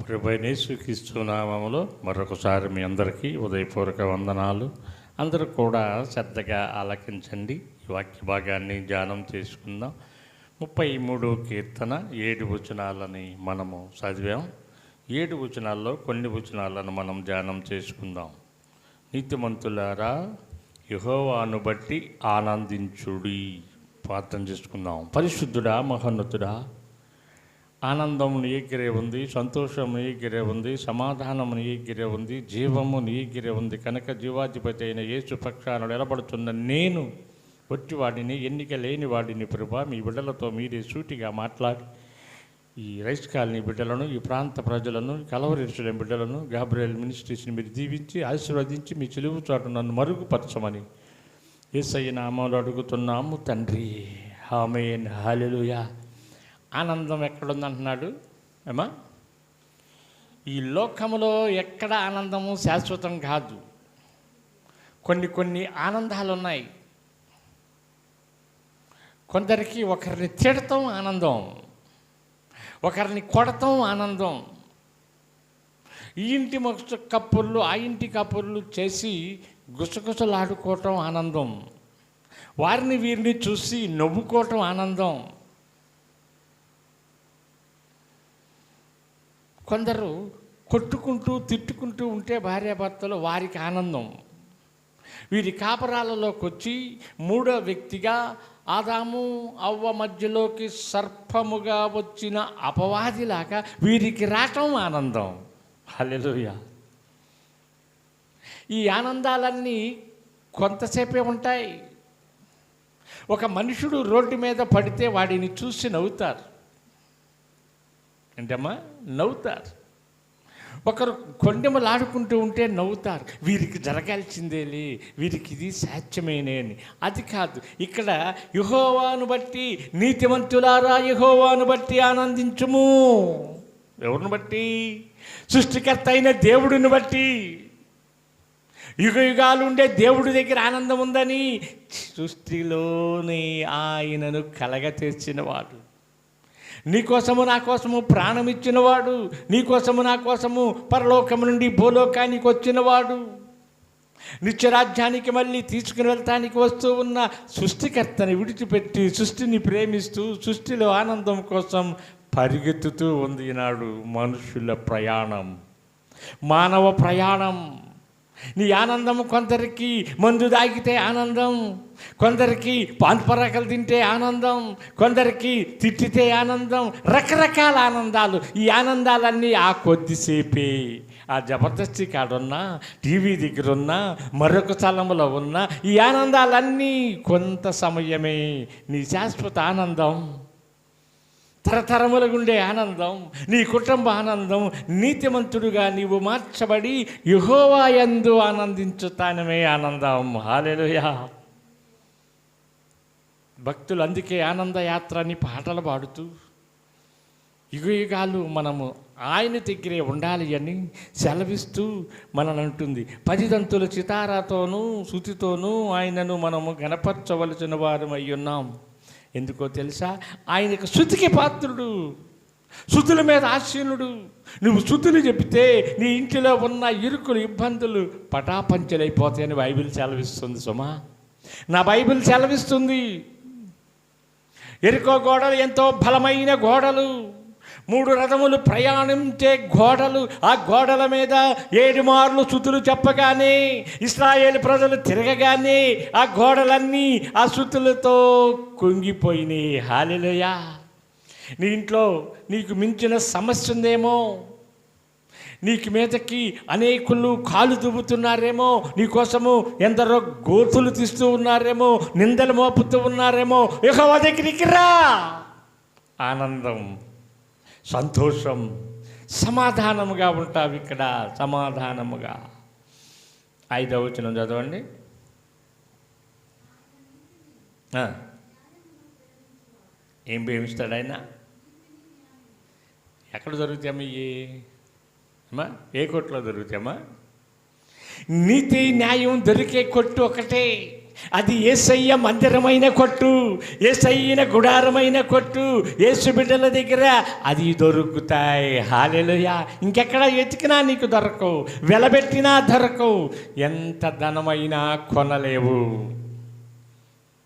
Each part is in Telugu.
ప్రభువైన యేసుక్రీస్తు నామములో మరొకసారి మీ అందరికీ ఉదయపూర్వక వందనాలు. అందరూ కూడా శ్రద్ధగా ఆలకించండి. ఈ వాక్య భాగాన్ని ధ్యానం చేసుకుందాం. 33వ కీర్తన 7 వచనాలని మనము చదివాం. 7 వచనాల్లో కొన్ని వచనాలను మనం ధ్యానం చేసుకుందాం. నీతిమంతులారా యెహోవాను బట్టి ఆనందించుడి. ప్రార్థన చేసుకుందాం. పరిశుద్ధుడా, మహోన్నతుడా, ఆనందం నీ దగ్గరే ఉంది, సంతోషం నీ దగ్గరే ఉంది, సమాధానం నీ దగ్గరే ఉంది, జీవము నీ దగ్గరే ఉంది. కనుక జీవాధిపతి అయిన యేసు పక్షాన నిలబడుతున్న నేను ఒట్టివాడిని, ఎన్నిక లేని వాడిని ప్రభువా, మీ బిడ్డలతో మీరే సూటిగా మాట్లాడి ఈ రైస్ కాలనీ బిడ్డలను, ఈ ప్రాంత ప్రజలను, కలవరిస్తున్న బిడ్డలను, గాబ్రియల్ మినిస్ట్రీస్ని మీరు దీవించి ఆశీర్వదించి మీ చిలువు చాటు నన్ను మరుగుపరచమని యేసయ్య నామములో అడుగుతున్నాము తండ్రి. ఆమేన్. హల్లెలూయా. ఆనందం ఎక్కడుందంటున్నాడు ఏమా? ఈ లోకములో ఎక్కడ ఆనందము శాశ్వతం కాదు. కొన్ని ఆనందాలు ఉన్నాయి. కొందరికి ఒకరిని తిడటం ఆనందం, ఒకరిని కొడటం ఆనందం. ఈ ఇంటి కప్పుర్లు ఆ ఇంటి కప్పుర్లు చేసి గుసగుసలాడుకోవటం ఆనందం. వారిని వీరిని చూసి నవ్వుకోవటం ఆనందం. కొందరు కొట్టుకుంటూ తిట్టుకుంటూ ఉంటే భార్యాభర్తలు, వారికి ఆనందం. వీరి కాపరాలలోకి వచ్చి మూడో వ్యక్తిగా ఆదాము అవ్వ మధ్యలోకి సర్పముగా వచ్చిన అపవాదిలాగా వీరికి రావటం ఆనందం. హల్లెలూయా. ఈ ఆనందాలన్నీ కొంతసేపే ఉంటాయి. ఒక మనుషుడు రోడ్డు మీద పడితే వాడిని చూసి నవ్వుతారు. ఏంటమ్మా? నవ్వుతారు. ఒకరు కొండెమలాడుకుంటూ ఉంటే నవ్వుతారు. వీరికి జరగాల్సిందేలే, వీరికి ఇది సాధ్యమేనే అని. అది కాదు. ఇక్కడ యెహోవాను బట్టి, నీతిమంతులారా యెహోవాను బట్టి ఆనందించుము. ఎవరిని బట్టి? సృష్టికర్త అయిన దేవుడిని బట్టి. యుగ యుగాలు ఉండే దేవుడి దగ్గర ఆనందం ఉందని సృష్టిలోని ఆయనను కలగ తెచ్చినవాడు, నీకోసము నా కోసము ప్రాణం ఇచ్చినవాడు, నీకోసము నా కోసము పరలోకము నుండి భూలోకానికి వచ్చినవాడు, నిత్యరాజ్యానికి మళ్ళీ తీసుకుని వెళ్తానికి వస్తూ ఉన్న సృష్టికర్తని విడిచిపెట్టి సృష్టిని ప్రేమిస్తూ సృష్టిలో ఆనందం కోసం పరిగెత్తుతూ ఉంది ఈనాడు మనుషుల ప్రయాణం, మానవ ప్రయాణం. నీ ఆనందం కొందరికి మందు తాగితే ఆనందం, కొందరికి పాన్పరాకలు తింటే ఆనందం, కొందరికి తిట్టితే ఆనందం. రకరకాల ఆనందాలు. ఈ ఆనందాలన్నీ ఆ కొద్దిసేపే. ఆ జబర్దస్తి కాడున్నా, టీవీ దగ్గర ఉన్నా, మరొక స్థలంలో ఉన్నా ఈ ఆనందాలన్నీ కొంత సమయమే. నీ శాశ్వత ఆనందం, తరతరములుగా ఉండే ఆనందం, నీ కుటుంబ ఆనందం, నీతిమంతుడుగా నీవు మార్చబడి యెహోవా యందు ఆనందించుతానమే ఆనందం. హల్లెలూయా. భక్తులు అందుకే ఆనంద యాత్ర అని పాటలు పాడుతూ యుగ యుగాలు మనము ఆయన దగ్గరే ఉండాలి అని సెలవిస్తూ మనల్ని అంటుంది. 10 దంతుల చితారాతోనూ శృతితోనూ ఆయనను మనము గణపరచవలసిన వారమై ఉన్నాం. ఎందుకో తెలుసా? ఆయనకు శృతికి పాత్రుడు, శృతుల మీద ఆశీనుడు. నువ్వు శృతులు చెబితే నీ ఇంటిలో ఉన్న ఇరుకులు ఇబ్బందులు పటాపంచలైపోతాయని బైబిల్ సెలవిస్తుంది. సుమా, నా బైబిల్ సెలవిస్తుంది. ఎరుకో గోడలు ఎంతో బలమైన గోడలు, 3 రథములు ప్రయాణించే గోడలు. ఆ గోడల మీద 7 మార్లు శృతులు చెప్పగానే, ఇశ్రాయేలు ప్రజలు తిరగగానే ఆ గోడలన్నీ ఆ శృతులతో కుంగిపోయినాయి. హల్లెలూయా. నీ ఇంట్లో నీకు మించిన సమస్య ఉందేమో, నీకు మీదకి అనేకులు కాలు దువ్వుతున్నారేమో, నీకోసము ఎందరో గోతులు తీస్తూ ఉన్నారేమో, నిందలు మోపుతూ ఉన్నారేమో, యెహోవా దగ్గరికి రా. ఆనందం, సంతోషం, సమాధానముగా ఉంటావు ఇక్కడ. సమాధానముగా. 5వ వచనం చదవండి. ఏం ప్రేమిస్తాడు ఆయన? ఎక్కడ దొరుకుతామా? అమ్మా, ఏ కొట్లో దొరుకుతామా? నీతి న్యాయం దొరికే కొట్టు ఒకటే. అది యేసయ్య మందిరమైన కొట్టు, యేసయ్యన గుడారమైన కొట్టు. యేసు బిడ్డల దగ్గర అది దొరుకుతాయి. హల్లెలూయా. ఇంకెక్కడ వెతికినా నీకు దొరకవు, వెలబెట్టినా దొరకవు, ఎంత ధనమైనా కొనలేవు.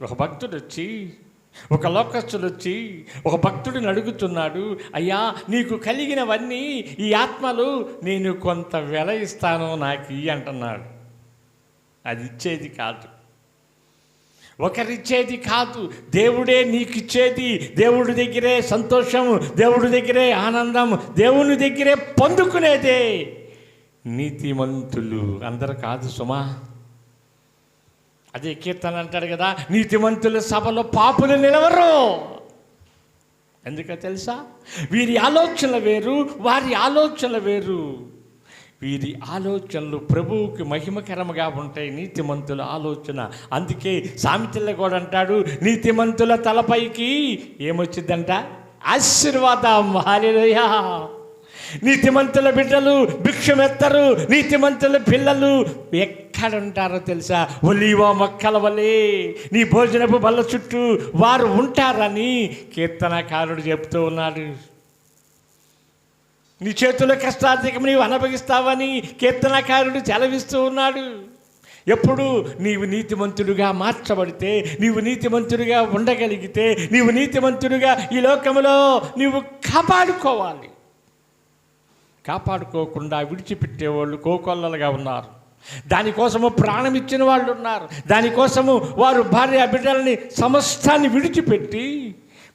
ఒక భక్తుడు వచ్చి, ఒక లోకస్తుడు వచ్చి ఒక భక్తుడిని అడుగుతున్నాడు, అయ్యా నీకు కలిగినవన్నీ ఈ ఆత్మలు నేను కొంత వెల ఇస్తాను నాకు ఇయ్యి అంటున్నాడు. అది ఇచ్చేది కాదు, ఒకరిచ్చేది కాదు, దేవుడే నీకు ఇచ్చేది. దేవుడి దగ్గరే సంతోషం, దేవుడి దగ్గరే ఆనందం, దేవుని దగ్గరే పొందుకునేదే. నీతిమంతులు అందరు కాదు సుమా. అదే కీర్తన అంటాడు కదా, నీతిమంతుల సభలో పాపులు నిలవరు. ఎందుకో తెలుసా? వీరి ఆలోచనలు వేరు, వారి ఆలోచనలు వేరు. వీరి ఆలోచనలు ప్రభువుకి మహిమకరముగా ఉంటాయి, నీతిమంతుల ఆలోచన. అందుకే సామెతల్లో కూడా అంటాడు, నీతిమంతుల తలపైకి ఏమొచ్చిందంట? ఆశీర్వాదం. హల్లెలూయా. నీతిమంతుల బిడ్డలు భిక్షమెత్తరు, నీతిమంతుల పిల్లలు ఎక్కడుంటారో తెలుసా? ఒలీవ మొక్కల వలె నీ భోజనపు బల్ల చుట్టూ వారు ఉంటారని కీర్తనకారుడు చెప్తూ ఉన్నాడు. నీ చేతుల కష్టాధికం నీవు అనుభవిస్తావని కీర్తనకారుడు సెలవిస్తూ ఉన్నాడు. ఎప్పుడు నీవు నీతిమంతుడిగా మార్చబడితే, నీవు నీతిమంతుడిగా ఉండగలిగితే, నీవు నీతిమంతుడిగా ఈ లోకంలో నీవు కాపాడుకోవాలి. కాపాడుకోకుండా విడిచిపెట్టేవాళ్ళు కోకొల్లలుగా ఉన్నారు. దానికోసము ప్రాణం ఇచ్చిన వాళ్ళు ఉన్నారు. దానికోసము వారు భార్య బిడ్డలని సమస్తాన్ని విడిచిపెట్టి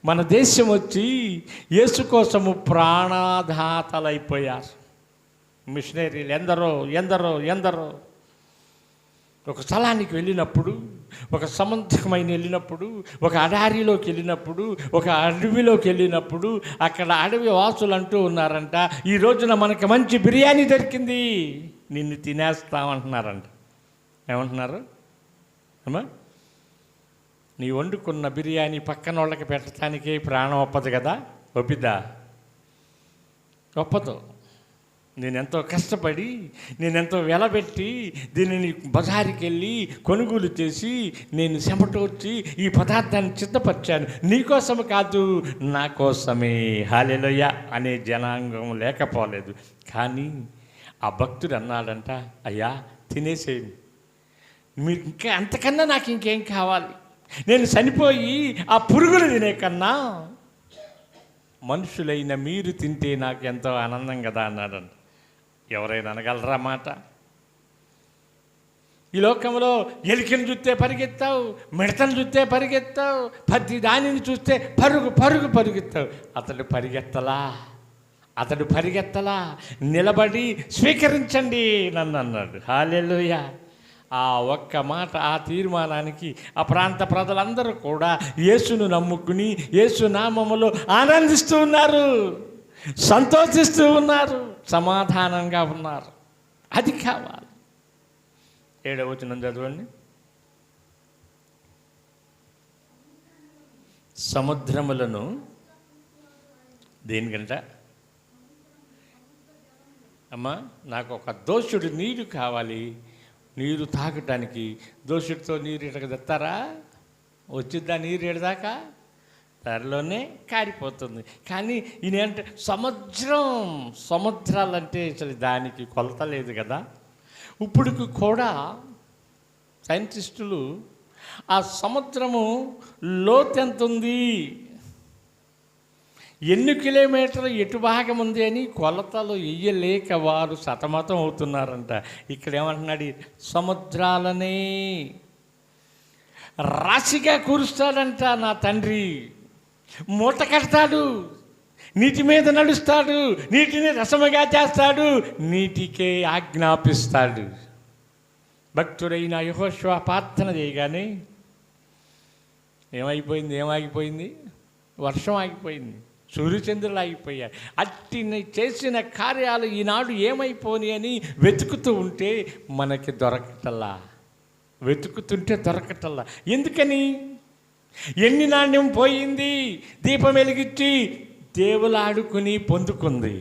మన దేశం వచ్చి యేసు కోసము ప్రాణాధాతలైపోయారు. మిషనరీలు ఎందరో ఎందరో ఎందరో. ఒక స్థలానికి వెళ్ళినప్పుడు, ఒక సముద్రమైన వెళ్ళినప్పుడు, ఒక అడారిలోకి వెళ్ళినప్పుడు, ఒక అడవిలోకి వెళ్ళినప్పుడు అక్కడ అడవి వాసులు అంటూ ఉన్నారంట, ఈ రోజున మనకి మంచి బిర్యానీ దొరికింది, నిన్ను తినేస్తామంటున్నారంట. ఏమంటున్నారు అమ్మా? నీ వండుకున్న బిర్యానీ పక్కన వాళ్ళకి పెట్టడానికే ప్రాణం ఒప్పదు కదా? ఒప్పిద్దా? ఒప్పదు. నేనెంతో కష్టపడి, నేనెంతో వెలబెట్టి దీనిని బజారుకి వెళ్ళి కొనుగోలు చేసి నేను చెమటోర్చి ఈ పదార్థాన్ని సిద్ధపరిచాను, నీకోసము కాదు నా కోసమే. హల్లెలూయా అనే జనాంగం లేకపోలేదు. కానీ ఆ భక్తుడు అన్నాడంట, అయ్యా తినేసేయండి, మీరు ఇంకా అంతకన్నా నాకు ఇంకేం కావాలి? నేను చనిపోయి ఆ పురుగులు తినే కన్నా మనుషులైన మీరు తింటే నాకు ఎంతో ఆనందం కదా అన్నాడంట. ఎవరైనా అనగలరా మాట? ఈ లోకంలో ఎలికను చూస్తే పరిగెత్తావు, మిడతను చూస్తే పరిగెత్తావు, ప్రతి దానిని చూస్తే పరుగు పరుగు పరుగెత్తావు. అతడు పరిగెత్తలా, నిలబడి స్వీకరించండి నన్ను అన్నాడు. హల్లెలూయా. ఆ ఒక్క మాట, ఆ తీర్మానానికి ఆ ప్రాంత ప్రజలందరూ కూడా యేసును నమ్ముకుని యేసు నామములో ఆనందిస్తూ ఉన్నారు, సంతోషిస్తూ ఉన్నారు, సమాధానంగా ఉన్నారు. అది కావాలి. 7వ వచనం చదవండి. సముద్రములను దేనికంట? అమ్మా నాకు ఒక దోషుడు నీరు కావాలి, నీరు తాగటానికి. దోషుడితో నీరు ఇటక తెస్తారా? వచ్చిద్దా నీరు ఎడదాకా? త్వరలోనే కారిపోతుంది. కానీ ఈయన అంటే సముద్రాలంటే అసలు దానికి కొలత లేదు కదా. ఇప్పుడుకు కూడా సైంటిస్టులు ఆ సముద్రము లోతు ఎంత ఉంది, ఎన్ని కిలోమీటర్లు ఎటు భాగం ఉంది అని కొలతలు ఇయ్యలేక వారు సతమతం అవుతున్నారంట. ఇక్కడ ఏమంటున్నాడు? సముద్రాలనే రాశిగా కూరుస్తాడంట నా తండ్రి. మూట కడతాడు, నీటి మీద నడుస్తాడు, నీటిని రసముగా చేస్తాడు, నీటికే ఆజ్ఞాపిస్తాడు. భక్తుడైన యెహోషువ ప్రార్థన చేయగానే ఏమైపోయింది? వర్షం ఆగిపోయింది, సూర్యచంద్రులు ఆగిపోయాయి. అట్టి చేసిన కార్యాలు ఈనాడు ఏమైపోని అని వెతుకుతూ ఉంటే మనకి దొరకటల్లా, వెతుకుతుంటే దొరకటల్లా. ఎందుకని? ఎన్ని నాణ్యం పోయింది, దీపం వెలిగించి దేవులాడుకుని పొందుకుంది.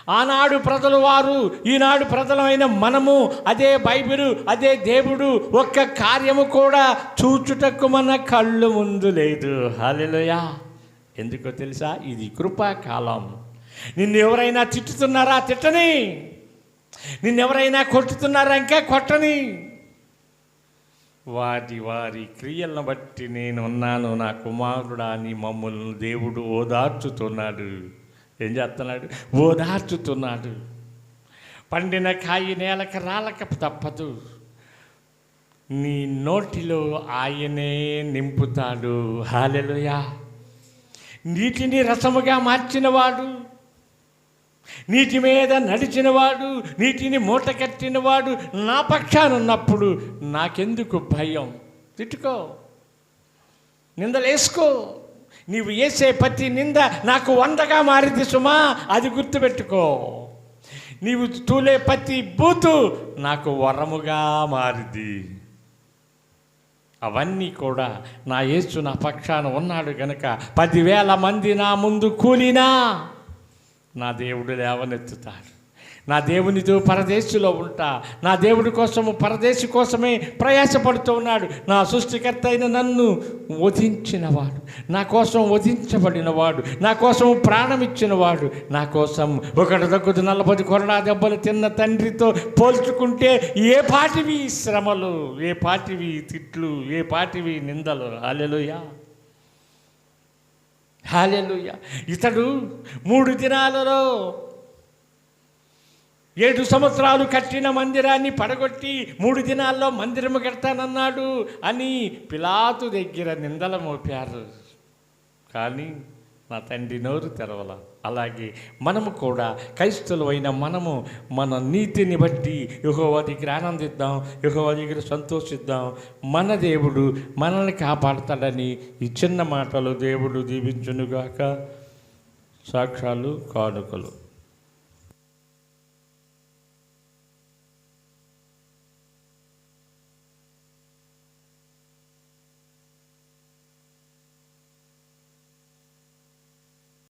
ఆనాడు ప్రజలు వారు, ఈనాడు ప్రజలమైన మనము అదే బైబిలు, అదే దేవుడు ఒక్క కార్యము కూడా చూచుటకు మన కళ్ళు ముందు లేదు. హల్లెలూయా. ఎందుకో తెలుసా? ఇది కృపాకాలం. నిన్ను ఎవరైనా తిట్టుతున్నారా? తిట్టని. నిన్నెవరైనా కొట్టుతున్నారా? ఇంకా కొట్టని. వారి వారి క్రియలను బట్టి నేను ఉన్నాను నా కుమారుడా అని మమ్మల్ని దేవుడు ఓదార్చుతున్నాడు. ఏం చేస్తున్నాడు? ఓదార్చుతున్నాడు. పండిన కాయి నేలకు రాలక తప్పదు. నీ నోటిలో ఆయనే నింపుతాడు. హల్లెలూయా. నీటిని రసముగా మార్చినవాడు, నీటి మీద నడిచినవాడు, నీటిని మూట కట్టినవాడు నా పక్షాన ఉన్నప్పుడు నాకెందుకు భయం? తిట్టుకో, నిందలేసుకో. నీవు వేసే ప్రతి నింద నాకు 100గా మారింది సుమా, అది గుర్తుపెట్టుకో. నీవు తూలే ప్రతి బూతు నాకు వరముగా మారింది. అవన్నీ కూడా నా యేసు నా పక్షాన ఉన్నాడు గనుక 10,000 మంది నా ముందు కూలినా నా దేవుడు లేవనెత్తుతాడు. నా దేవునితో పరదేశిలో ఉంటా. నా దేవుడి కోసము, పరదేశి కోసమే ప్రయాసపడుతూ ఉన్నాడు. నా సృష్టికర్త అయిన నన్ను వధించినవాడు, నా కోసం వధించబడినవాడు, నా కోసం ప్రాణం ఇచ్చినవాడు, నా కోసం ఒకటి దగ్గుదు 40 కొరడా దెబ్బలు తిన్న తండ్రితో పోల్చుకుంటే ఏ పాటివి శ్రమలు, ఏ పాటివి తిట్లు, ఏ పాటివి నిందలు. హల్లెలూయా. హల్లెలూయా. ఇతడు 3 దినాలలో 7 సంవత్సరాలు కట్టిన మందిరాన్ని పడగొట్టి 3 దినాల్లో మందిరము కడతానన్నాడు అని పిలాతు దగ్గర నిందలు మోపారు. కానీ నా తండ్రి నోరు తెరవల. అలాగే మనము కూడా క్రైస్తవులైన మనము మన నీతిని బట్టి యెహోవా దగ్గర ఆనందిద్దాం, యెహోవా దగ్గర సంతోషిద్దాం. మన దేవుడు మనల్ని కాపాడతాడని ఈ చిన్న మాటలు దేవుడు దీవించునుగాక. సాక్ష్యాలు, కానుకలు.